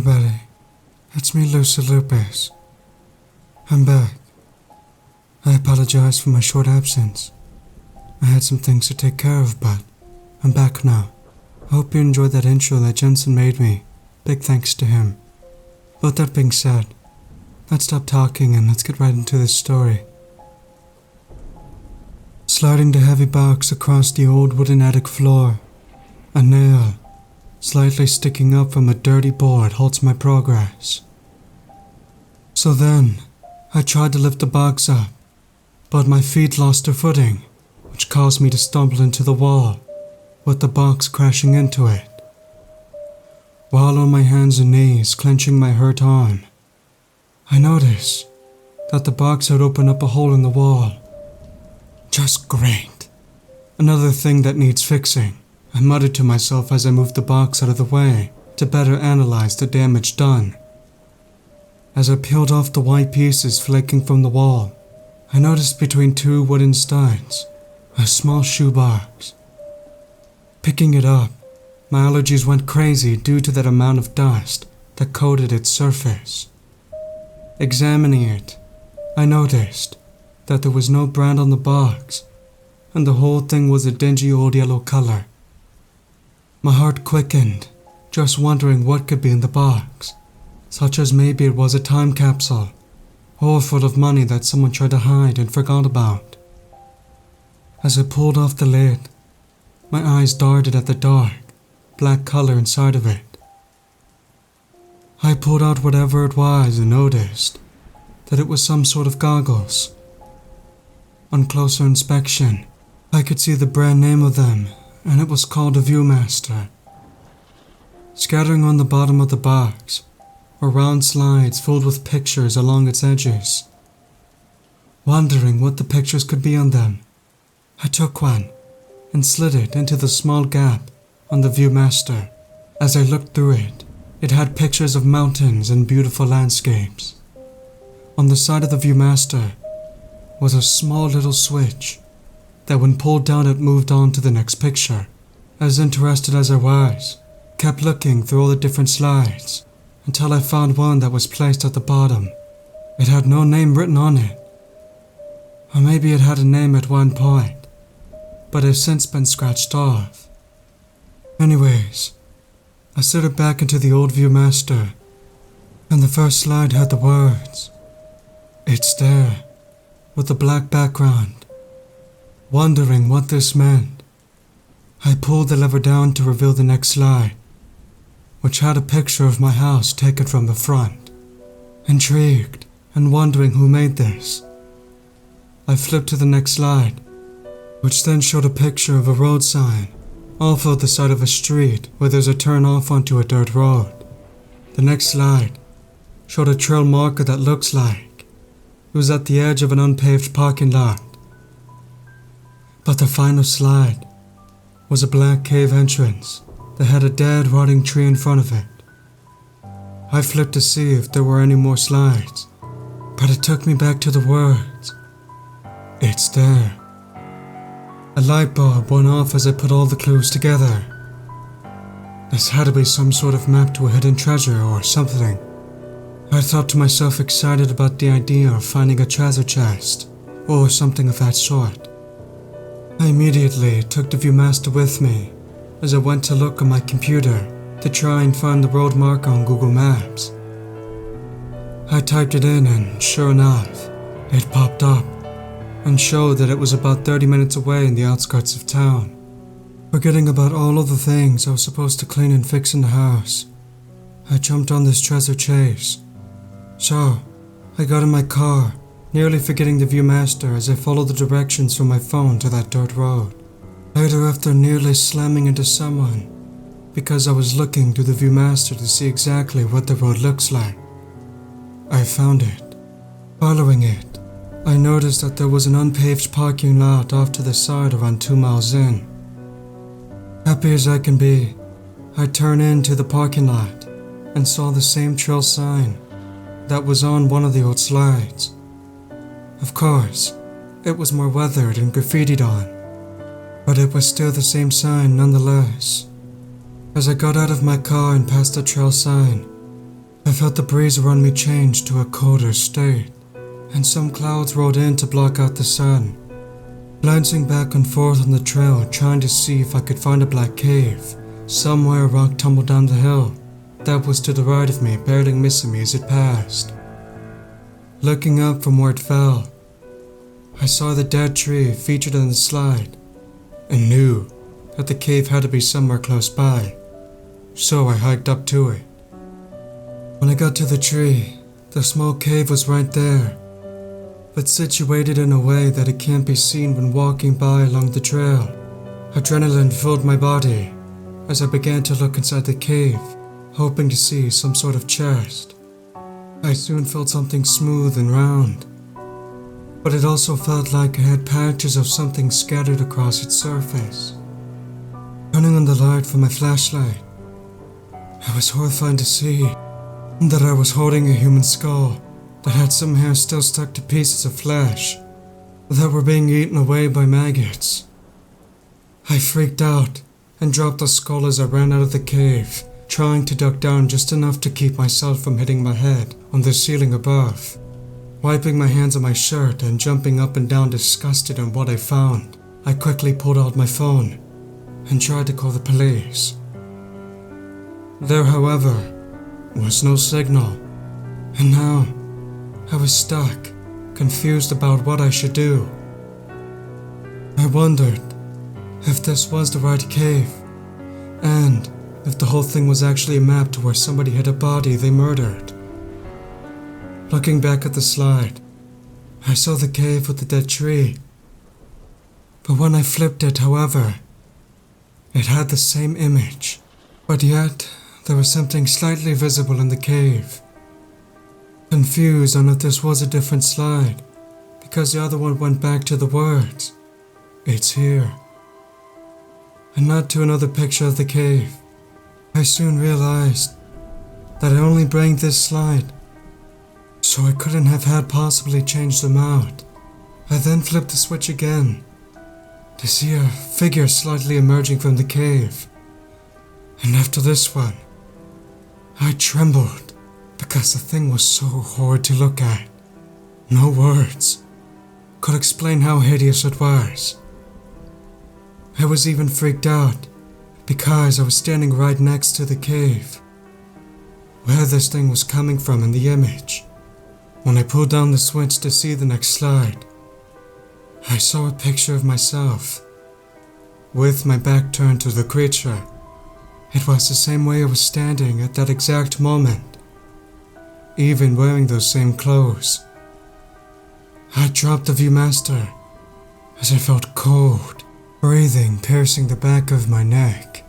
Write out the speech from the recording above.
everybody. It's me, Lucid Lupus. I'm back. I apologize for my short absence. I had some things to take care of, but I'm back now. I hope you enjoyed that intro that Gensen made me. Big thanks to him. But that being said, let's stop talking and let's get right into this story. Sliding the heavy box across the old wooden attic floor, a nail, slightly sticking up from a dirty board, halts my progress. So then, I tried to lift the box up, but my feet lost their footing, which caused me to stumble into the wall, with the box crashing into it. While on my hands and knees, clenching my hurt arm, I noticed that the box had opened up a hole in the wall. Just great. Another thing that needs fixing, I muttered to myself as I moved the box out of the way to better analyze the damage done. As I peeled off the white pieces flaking from the wall, I noticed between two wooden studs a small shoebox. Picking it up, my allergies went crazy due to that amount of dust that coated its surface. Examining it, I noticed that there was no brand on the box, and the whole thing was a dingy old yellow color. My heart quickened, just wondering what could be in the box, such as maybe it was a time capsule, or full of money that someone tried to hide and forgot about. As I pulled off the lid, my eyes darted at the dark, black color inside of it. I pulled out whatever it was and noticed that it was some sort of goggles. On closer inspection, I could see the brand name of them, and it was called a Viewmaster. Scattering on the bottom of the box were round slides filled with pictures along its edges. Wondering what the pictures could be on them, I took one and slid it into the small gap on the Viewmaster. As I looked through it, it had pictures of mountains and beautiful landscapes. On the side of the Viewmaster was a small little switch that when pulled down it moved on to the next picture. As interested as I was, kept looking through all the different slides until I found one that was placed at the bottom. It had no name written on it. Or maybe it had a name at one point, but has since been scratched off. Anyways, I slid it back into the old Viewmaster, and the first slide had the words, "It's there," with a black background. Wondering what this meant, I pulled the lever down to reveal the next slide, which had a picture of my house taken from the front. Intrigued and wondering who made this, I flipped to the next slide, which then showed a picture of a road sign off of the side of a street where there's a turn off onto a dirt road. The next slide showed a trail marker that looks like it was at the edge of an unpaved parking lot. But the final slide was a black cave entrance that had a dead rotting tree in front of it. I flipped to see if there were any more slides, but it took me back to the words, "It's there." A light bulb went off as I put all the clues together. This had to be some sort of map to a hidden treasure or something. I thought to myself, excited about the idea of finding a treasure chest or something of that sort. I immediately took the Viewmaster with me as I went to look on my computer to try and find the road marker on Google Maps. I typed it in and sure enough, it popped up and showed that it was about 30 minutes away in the outskirts of town. Forgetting about all of the things I was supposed to clean and fix in the house, I jumped on this treasure chase. So, I got in my car, nearly forgetting the Viewmaster as I followed the directions from my phone to that dirt road. Later, after nearly slamming into someone because I was looking through the Viewmaster to see exactly what the road looks like, I found it. Following it, I noticed that there was an unpaved parking lot off to the side around 2 miles in. Happy as I can be, I turned into the parking lot and saw the same trail sign that was on one of the old slides. Of course, it was more weathered and graffitied on, but it was still the same sign nonetheless. As I got out of my car and passed the trail sign, I felt the breeze around me change to a colder state, and some clouds rolled in to block out the sun. Glancing back and forth on the trail, trying to see if I could find a black cave. Somewhere a rock tumbled down the hill. That was to the right of me, barely missing me as it passed. Looking up from where it fell, I saw the dead tree featured in the slide, and knew that the cave had to be somewhere close by, so I hiked up to it. When I got to the tree, the small cave was right there, but situated in a way that it can't be seen when walking by along the trail. Adrenaline filled my body as I began to look inside the cave, hoping to see some sort of chest. I soon felt something smooth and round, but it also felt like it had patches of something scattered across its surface. Turning on the light from my flashlight, I was horrified to see that I was holding a human skull that had some hair still stuck to pieces of flesh that were being eaten away by maggots. I freaked out and dropped the skull as I ran out of the cave, trying to duck down just enough to keep myself from hitting my head on the ceiling above. Wiping my hands on my shirt and jumping up and down disgusted at what I found, I quickly pulled out my phone and tried to call the police. There, however, was no signal, and now I was stuck, confused about what I should do. I wondered if this was the right cave, and if the whole thing was actually a map to where somebody had a body they murdered. Looking back at the slide, I saw the cave with the dead tree. But when I flipped it, however, it had the same image, but yet there was something slightly visible in the cave. Confused on if this was a different slide, because the other one went back to the words, "It's here," and not to another picture of the cave. I soon realized that I only banged this slide, so I couldn't have had possibly changed them out. I then flipped the switch again to see a figure slightly emerging from the cave, and after this one, I trembled because the thing was so horrid to look at. No words could explain how hideous it was. I was even freaked out because I was standing right next to the cave, where this thing was coming from in the image. When I pulled down the switch to see the next slide, I saw a picture of myself, with my back turned to the creature. It was the same way I was standing at that exact moment, even wearing those same clothes. I dropped the Viewmaster as I felt cold breathing piercing the back of my neck.